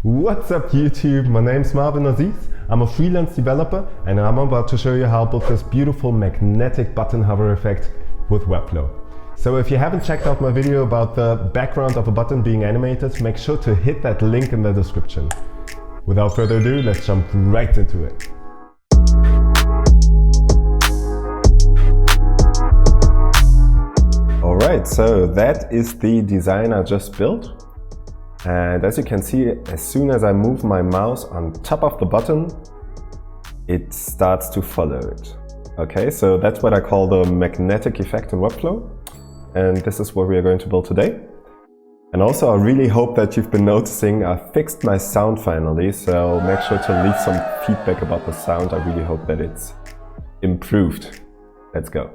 What's up YouTube, my name's Marvin Aziz, I'm a freelance developer and I'm about to show you how to build this beautiful magnetic button hover effect with Webflow. So if you haven't checked out my video about the background of a button being animated, make sure to hit that link in the description. Without further ado, let's jump right into it. Alright, so that is the design I just built. And as you can see, as soon as I move my mouse on top of the button, it starts to follow it. Okay, so that's what I call the magnetic effect in Webflow. And this is what we are going to build today. And also I really hope that you've been noticing I fixed my sound finally, so make sure to leave some feedback about the sound. I really hope that it's improved. Let's go.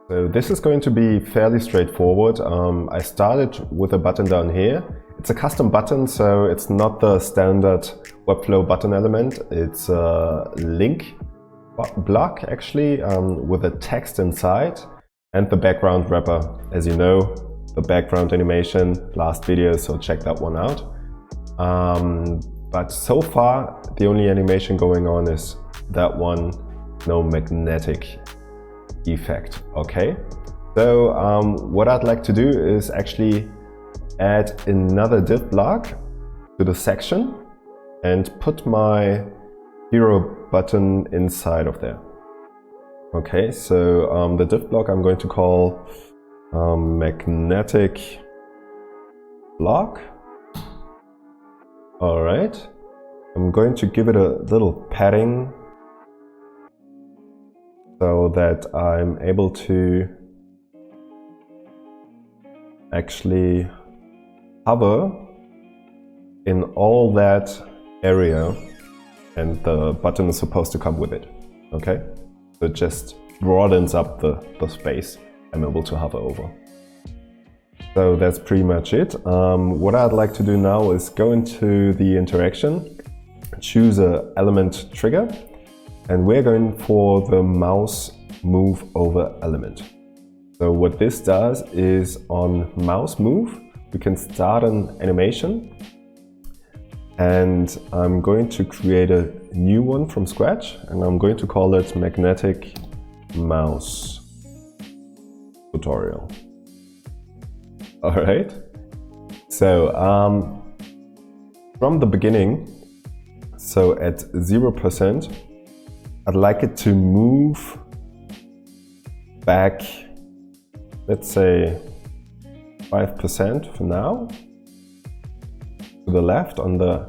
So this is going to be fairly straightforward. I started with a button down here. It's a custom button, so it's not the standard Webflow button element. It's a link block actually, with a text inside and the background wrapper. As you know, the background animation, last video, so check that one out. But so far, the only animation going on is that one, no magnetic effect. Okay, so what I'd like to do is actually add another div block to the section and put my hero button inside of there. Okay, so the div block I'm going to call magnetic block. All right, I'm going to give it a little padding so that I'm able to actually hover in all that area, and the button is supposed to come with it. Okay, so it just broadens up the space I'm able to hover over. So that's pretty much it. What I'd like to do now is go into the interaction, choose an element trigger, and we're going for the mouse move over element. So what this does is on mouse move, we can start an animation, and I'm going to create a new one from scratch, and I'm going to call it magnetic mouse tutorial. All right. So from the beginning, so at 0%, I'd like it to move back, let's say 5% for now, to the left on the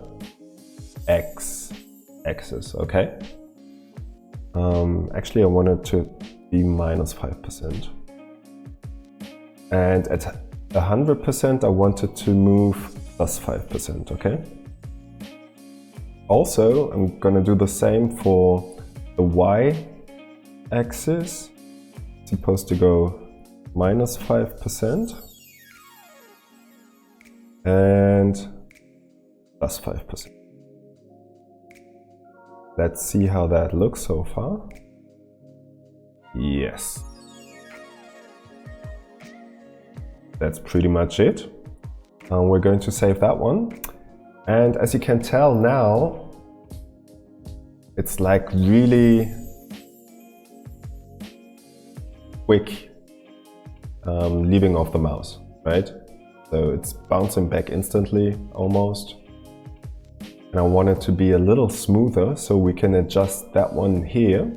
x-axis, okay? Actually I want it to be -5%. And at 100% I want it to move +5%, okay? Also, I'm gonna do the same for the y-axis. It's supposed to go -5%. And +5%. Let's see how that looks so far. Yes. That's pretty much it. We're going to save that one. And as you can tell now, it's like really quick leaving off the mouse, right? So it's bouncing back instantly, almost. And I want it to be a little smoother, so we can adjust that one here.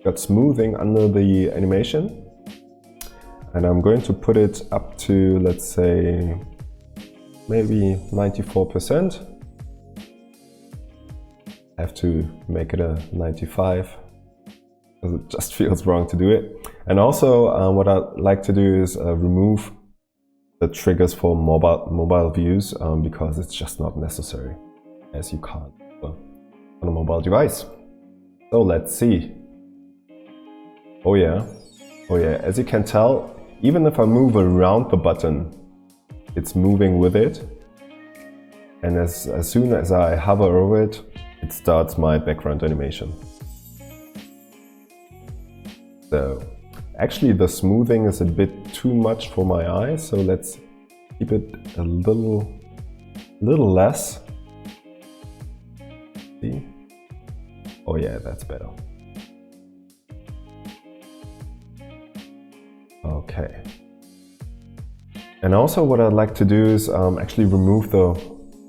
Got smoothing under the animation. And I'm going to put it up to, let's say, maybe 94%. I have to make it a 95, because it just feels wrong to do it. And also what I'd like to do is remove the triggers for mobile views, because it's just not necessary, as you can't on a mobile device. So let's see. Oh yeah, as you can tell, even if I move around the button, it's moving with it. And as soon as I hover over it, it starts my background animation. So actually the smoothing is a bit too much for my eyes, so let's keep it a little less. Oh yeah, that's better. Okay. And also what I'd like to do is actually remove the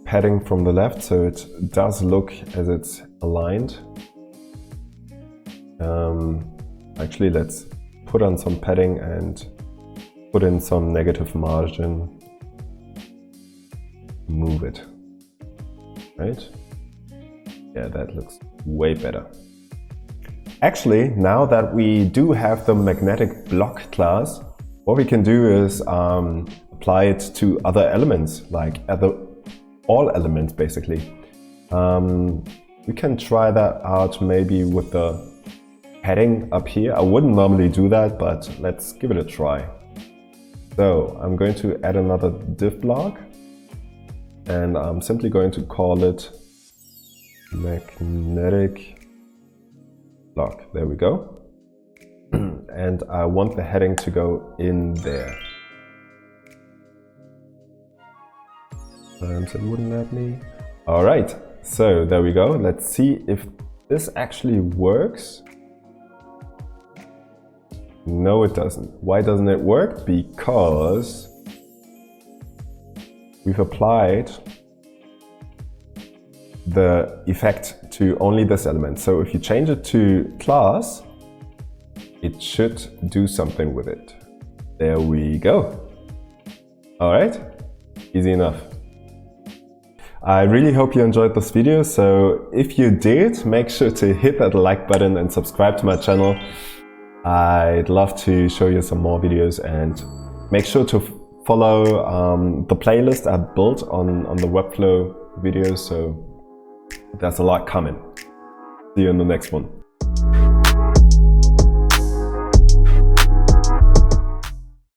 padding from the left so it does look as it's aligned. Actually, let's put on some padding and put in some negative margin. Move it. Right? Yeah, that looks way better. Actually, now that we do have the magnetic block class, what we can do is apply it to other elements, like all elements basically. We can try that out maybe with the padding up here. I wouldn't normally do that, but let's give it a try. So I'm going to add another div block, and I'm simply going to call it magnetic block. There we go. And I want the heading to go in there. It wouldn't let me. All right, so there we go. Let's see if this actually works. No, it doesn't. Why doesn't it work? Because we've applied the effect to only this element. So if you change it to class, it should do something with it. There we go. All right, easy enough. I really hope you enjoyed this video. So if you did, make sure to hit that like button and subscribe to my channel. I'd love to show you some more videos, and make sure to follow the playlist I built on the Webflow videos. So there's a lot coming. See you in the next one.